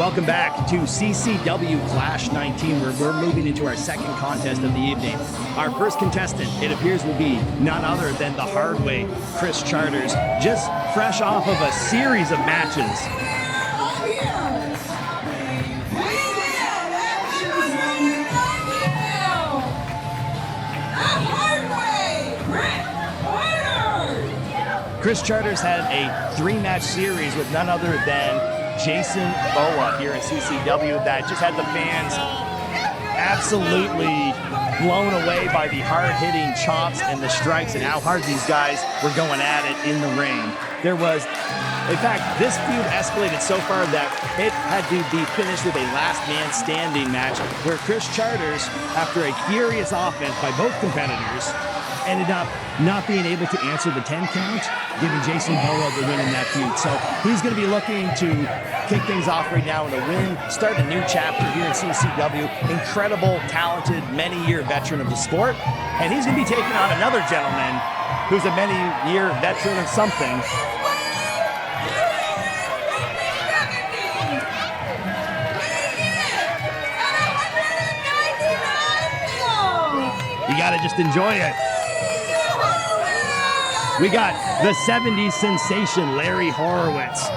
Welcome back to CCW Clash 19, where we're moving into our second contest of the evening. Our first contestant, it appears, will be none other than the hard way, Kris Charters, just fresh off of a series of matches. Kris Charters had a three-match series with none other than Jason Boa here in CCW that just had the fans absolutely blown away by the hard-hitting chops and the strikes and how hard these guys were going at it in the ring. In fact, this feud escalated so far that it had to be finished with a last man standing match where Kris Charters, after a furious offense by both competitors, ended up not being able to answer the 10 count, giving Jason Boa the win in that feud. So he's going to be looking to kick things off right now in a win, start a new chapter here in CCW. Incredible, talented, many-year veteran of the sport. And he's going to be taking on another gentleman who's a many-year veteran of something. You got to just enjoy it. We got the 70s sensation, Larry Horowitz,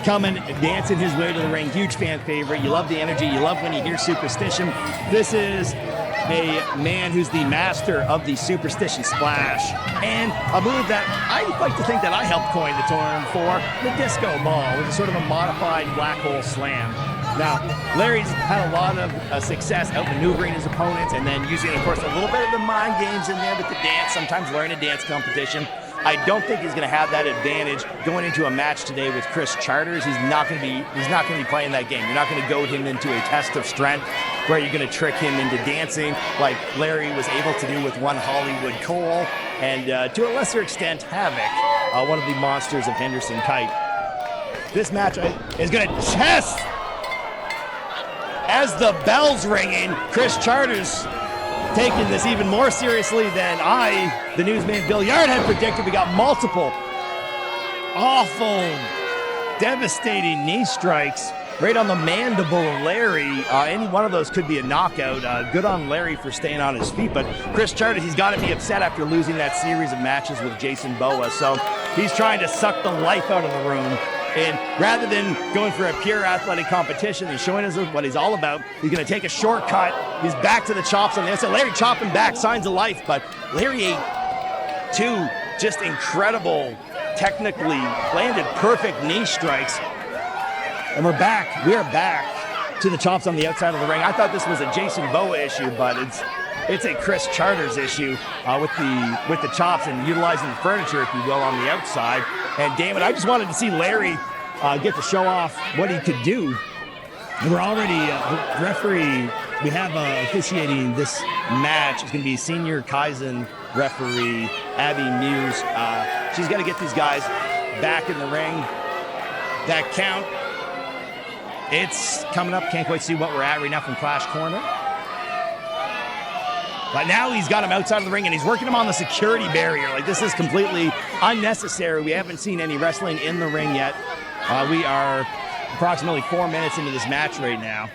coming, dancing his way to the ring. Huge fan favorite. You love the energy. You love when you hear superstition. This is a man who's the master of the superstition splash, and a move that I like to think that I helped coin the term for, the disco ball, which is sort of a modified black hole slam. Now, Larry's had a lot of success outmaneuvering his opponents and then using, of course, a little bit of the mind games in there with the dance, sometimes learning a dance competition. I don't think he's going to have that advantage going into a match today with Kris Charters. He's not going to be playing that game. You're not going to goad him into a test of strength where you're going to trick him into dancing like Larry was able to do with one Hollywood Cole and, to a lesser extent, Havoc, one of the monsters of Henderson Kite. This match is going to chest. As the bell's ringing, Kris Charters taking this even more seriously than the newsman Bill Yard, had predicted. We got multiple awful, devastating knee strikes right on the mandible of Larry. Any one of those could be a knockout. Good on Larry for staying on his feet, but Kris Charters, he's got to be upset after losing that series of matches with Jason Boa, so he's trying to suck the life out of the room. And rather than going for a pure athletic competition and showing us what he's all about, he's going to take a shortcut. He's back to the chops on the outside. Larry chopping back, signs of life, but Larry ate two just incredible, technically landed perfect knee strikes. And we're back. We are back to the chops on the outside of the ring. I thought this was a Jason Boa issue, but it's a Kris Charters issue with the chops and utilizing the furniture, if you will, on the outside. And damn it, I just wanted to see Larry get to show off what he could do. And we're already the referee. We have officiating this match. It's going to be senior Kaizen referee Abby Muse. She's got to get these guys back in the ring. That count. It's coming up. Can't quite see what we're at right now from Clash Corner. But now he's got him outside of the ring, and he's working him on the security barrier. Like, this is completely unnecessary. We haven't seen any wrestling in the ring yet. We are approximately 4 minutes into this match right now.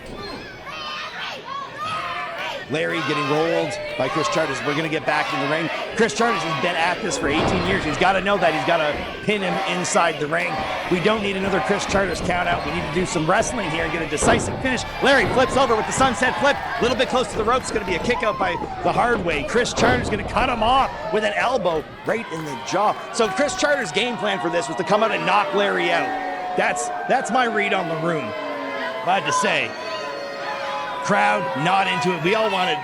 Larry getting rolled by Kris Charters. We're going to get back in the ring. Kris Charters has been at this for 18 years. He's got to know that he's got to pin him inside the ring. We don't need another Kris Charters count out. We need to do some wrestling here and get a decisive finish. Larry flips over with the sunset flip. A little bit close to the ropes. It's going to be a kick out by the hard way. Kris Charters going to cut him off with an elbow right in the jaw. So Kris Charters' game plan for this was to come out and knock Larry out. That's my read on the room. Glad to say. Crowd not into it. We all wanted,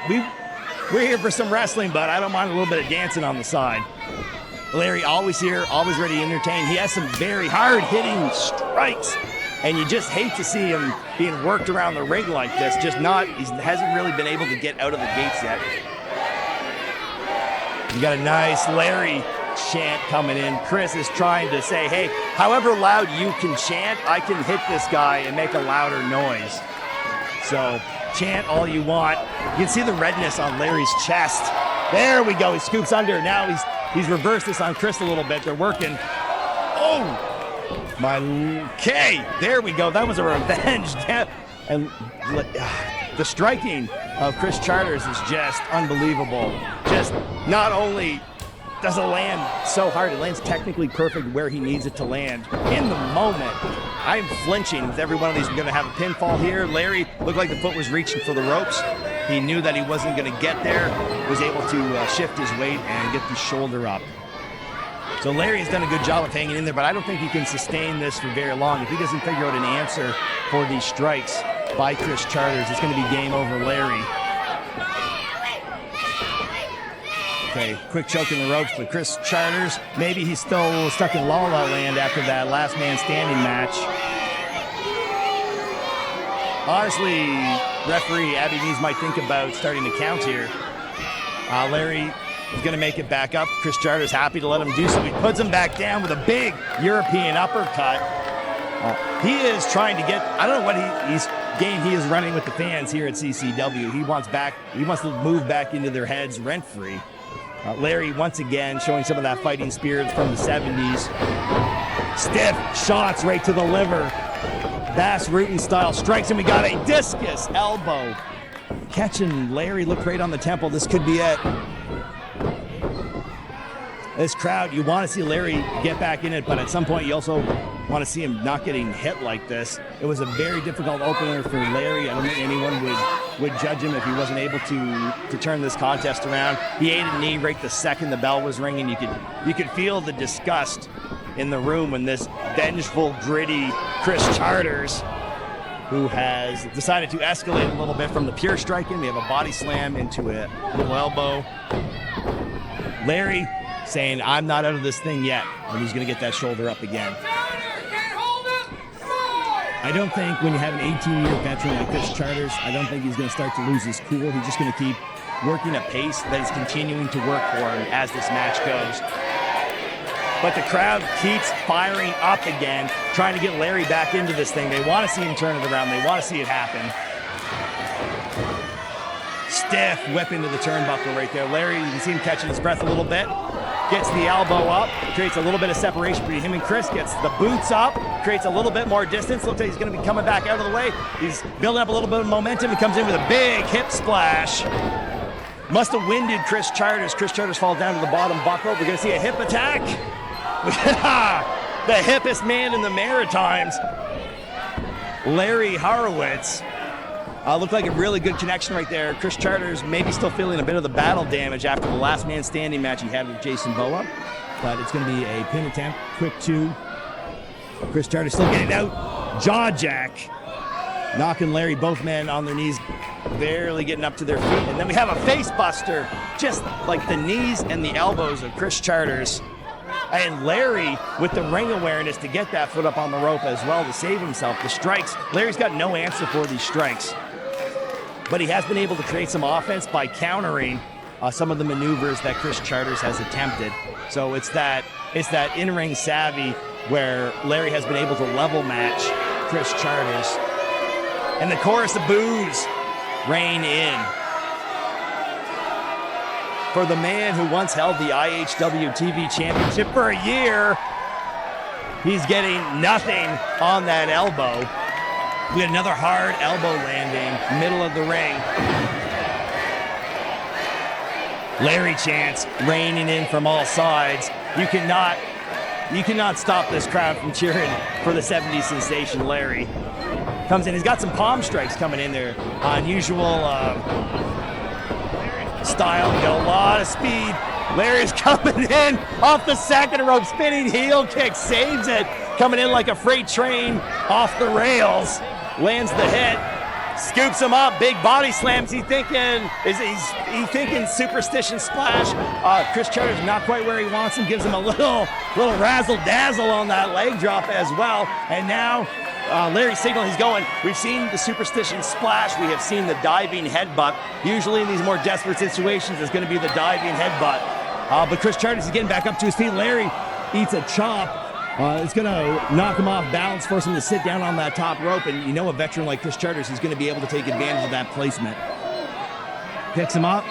we're here for some wrestling, but I don't mind a little bit of dancing on the side. Larry always here, always ready to entertain. He has some very hard-hitting strikes, and you just hate to see him being worked around the ring like this. He hasn't really been able to get out of the gates yet. You got a nice Larry chant coming in. Kris is trying to say, hey, however loud you can chant, I can hit this guy and make a louder noise. So chant all you want. You can see the redness on Larry's chest. There we go. He scoops under. Now he's reversed this on Kris a little bit. They're working. Oh! Okay, there we go. That was a revenge. And the striking of Kris Charters is just unbelievable. Just not only does it land so hard, it lands technically perfect where he needs it to land in the moment. I'm flinching with every one of these. We're going to have a pinfall here. Larry looked like the foot was reaching for the ropes. He knew that he wasn't going to get there, was able to shift his weight and get the shoulder up. So Larry has done a good job of hanging in there, but I don't think he can sustain this for very long. If he doesn't figure out an answer for these strikes by Kris Charters, it's going to be game over Larry. Okay, quick choke in the ropes, but Kris Charters, maybe he's still stuck in La La Land after that last man standing match. Honestly, referee Abby Nees might think about starting to count here. Larry is going to make it back up. Kris Charters happy to let him do so. He puts him back down with a big European uppercut. He is trying to get, I don't know what game he is running with the fans here at CCW. He wants to move back into their heads rent-free. Larry, once again, showing some of that fighting spirit from the 70s. Stiff shots right to the liver. Bass Rutten style strikes, and we got a discus elbow. Catching Larry, looked right on the temple. This could be it. This crowd, you want to see Larry get back in it, but at some point you also want to see him not getting hit like this. It was a very difficult opener for Larry. I don't think anyone would judge him if he wasn't able to turn this contest around. He ate a knee right the second the bell was ringing. You could feel the disgust in the room when this vengeful, gritty Kris Charters, who has decided to escalate a little bit from the pure striking. We have a body slam into a little elbow. Larry saying, I'm not out of this thing yet, and he's going to get that shoulder up again. I don't think when you have an 18-year veteran like Kris Charters, I don't think he's going to start to lose his cool. He's just going to keep working a pace that is continuing to work for him as this match goes. But the crowd keeps firing up again, trying to get Larry back into this thing. They want to see him turn it around. They want to see it happen. Stiff whip into the turnbuckle right there. Larry, you can see him catching his breath a little bit. Gets the elbow up, creates a little bit of separation between him and Kris, gets the boots up, creates a little bit more distance. Looks like he's going to be coming back out of the way. He's building up a little bit of momentum. He comes in with a big hip splash. Must have winded Kris Charters. Kris Charters fall down to the bottom buckle. We're going to see a hip attack. The hippest man in the Maritimes, Larry Horowitz. Looked like a really good connection right there. Kris Charters maybe still feeling a bit of the battle damage after the last man standing match he had with Jason Boa, but it's going to be a pin attempt. Quick two. Kris Charters still getting out. Jaw jack. Knocking Larry, both men on their knees, barely getting up to their feet. And then we have a face buster, just like the knees and the elbows of Kris Charters. And Larry with the ring awareness to get that foot up on the rope as well to save himself. The strikes, Larry's got no answer for these strikes. But he has been able to create some offense by countering some of the maneuvers that Kris Charters has attempted. So it's that in-ring savvy where Larry has been able to level match Kris Charters. And the chorus of boos reign in for the man who once held the IHW TV Championship for a year. He's getting nothing on that elbow. We had another hard elbow landing, middle of the ring. Larry chants raining in from all sides. You cannot stop this crowd from cheering for the 70s sensation Larry. Comes in, he's got some palm strikes coming in there. Unusual style, got a lot of speed. Larry's coming in off the second rope, spinning heel kick, saves it. Coming in like a freight train off the rails. Lands the hit, scoops him up, big body slams. He's thinking superstition splash. Kris Charters not quite where he wants him, gives him a little razzle dazzle on that leg drop as well. And now Larry signal he's going. We've seen the superstition splash. We have seen the diving headbutt. Usually in these more desperate situations, it's going to be the diving headbutt. But Kris Charters is getting back up to his feet. Larry eats a chop. It's going to knock him off balance, force him to sit down on that top rope. And you know a veteran like Kris Charters is going to be able to take advantage of that placement. Picks him up.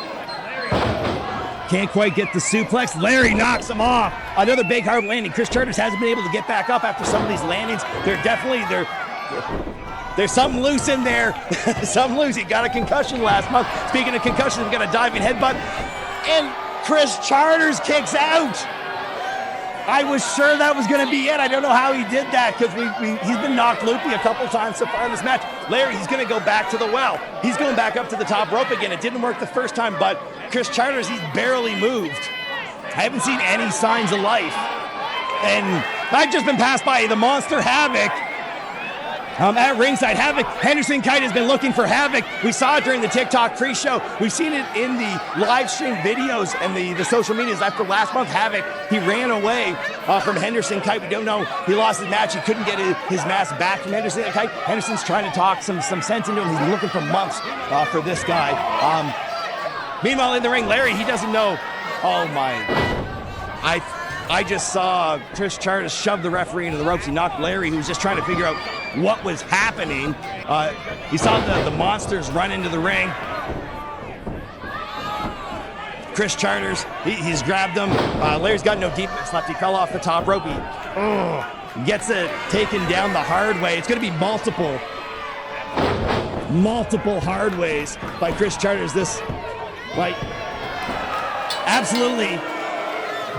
Can't quite get the suplex. Larry knocks him off. Another big hard landing. Kris Charters hasn't been able to get back up after some of these landings. There's something loose in there. Something loose. He got a concussion last month. Speaking of concussions, we got a diving headbutt. And Kris Charters kicks out. I was sure that was going to be it. I don't know how he did that because he's been knocked loopy a couple times so far in this match. Larry, he's going to go back to the well. He's going back up to the top rope again. It didn't work the first time, but Kris Charters, he's barely moved. I haven't seen any signs of life. And I've just been passed by the Monster Havoc. At ringside, Havoc, Henderson Kite has been looking for Havoc. We saw it during the TikTok pre-show. We've seen it in the live stream videos and the social medias. After last month, Havoc, he ran away from Henderson Kite. We don't know. He lost his match. He couldn't get his mask back from Henderson Kite. Henderson's trying to talk some sense into him. He's been looking for months for this guy. Meanwhile, in the ring, Larry, he doesn't know. Oh, my. I just saw Kris Charters shove the referee into the ropes. He knocked Larry, who was just trying to figure out what was happening. He saw the monsters run into the ring. Kris Charters, he's grabbed him. Larry's got no defense left. He fell off the top rope. He gets it taken down the hard way. It's going to be multiple hard ways by Kris Charters. This, absolutely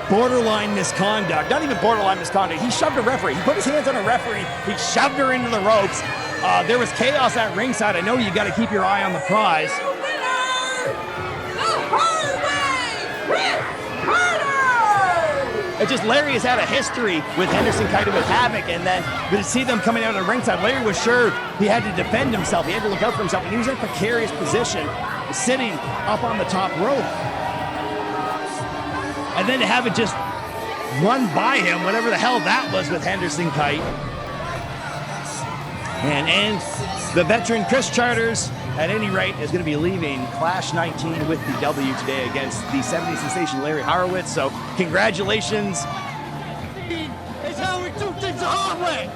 borderline misconduct. Not even borderline misconduct. He shoved a referee. He put his hands on a referee. He shoved her into the ropes. There was chaos at ringside. I know you got to keep your eye on the prize. It's just Larry has had a history with Henderson Kite and with Havoc, and then to see them coming out on ringside, Larry was sure he had to defend himself. He had to look out for himself, and he was in a precarious position, sitting up on the top rope. And then to have it just run by him, whatever the hell that was with Henderson Kite. And the veteran Kris Charters, at any rate, is going to be leaving Clash 19 with the W today against the 70s sensation Larry Horowitz. So congratulations. It's how we do things the hard way.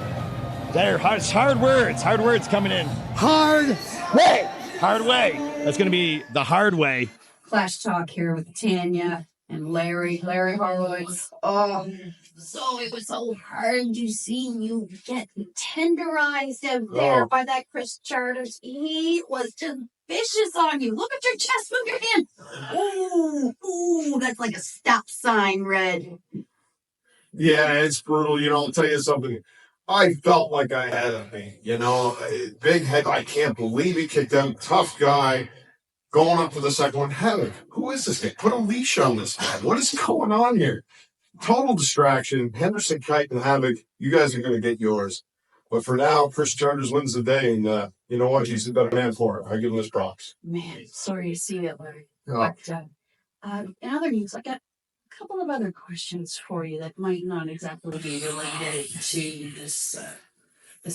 It's hard words. Hard words coming in. Hard way. Hard way. That's going to be the hard way. Clash Talk here with Tanya and Larry Horowitz. Oh, so it was so hard to see you get tenderized out there by that Kris Charters. He was just vicious on you. Look at your chest, move your hand. Ooh, that's like a stop sign red. Yeah, it's brutal. I'll tell you something. I felt like I had a big head. I can't believe he kicked out. Tough guy. Going up to the second one. Havoc, who is this guy? Put a leash on this guy. What is going on here? Total distraction. Henderson Kite and Havoc, you guys are going to get yours. But for now, Kris Charters wins the day. And you know what? He's a better man for it. I give him his props. Man, sorry to see it, Larry. Oh. But in other news, I got a couple of other questions for you that might not exactly be related to this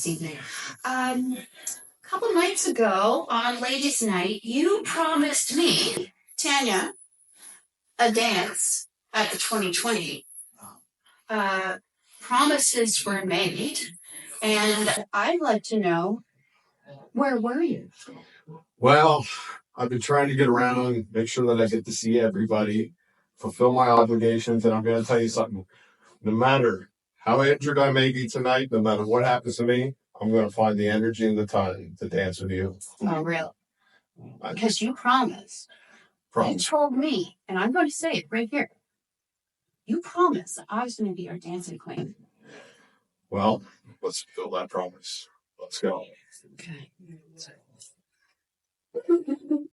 evening. A couple nights ago, on Ladies' Night, you promised me, Tanya, a dance at the 2020. Promises were made, and I'd like to know, where were you? Well, I've been trying to get around, make sure that I get to see everybody, fulfill my obligations, and I'm going to tell you something. No matter how injured I may be tonight, no matter what happens to me, I'm going to find the energy and the time to dance with you. Oh, really? Because you promised. You told me, and I'm going to say it right here. You promised that I was going to be your dancing queen. Well, let's fulfill that promise. Let's go. Okay.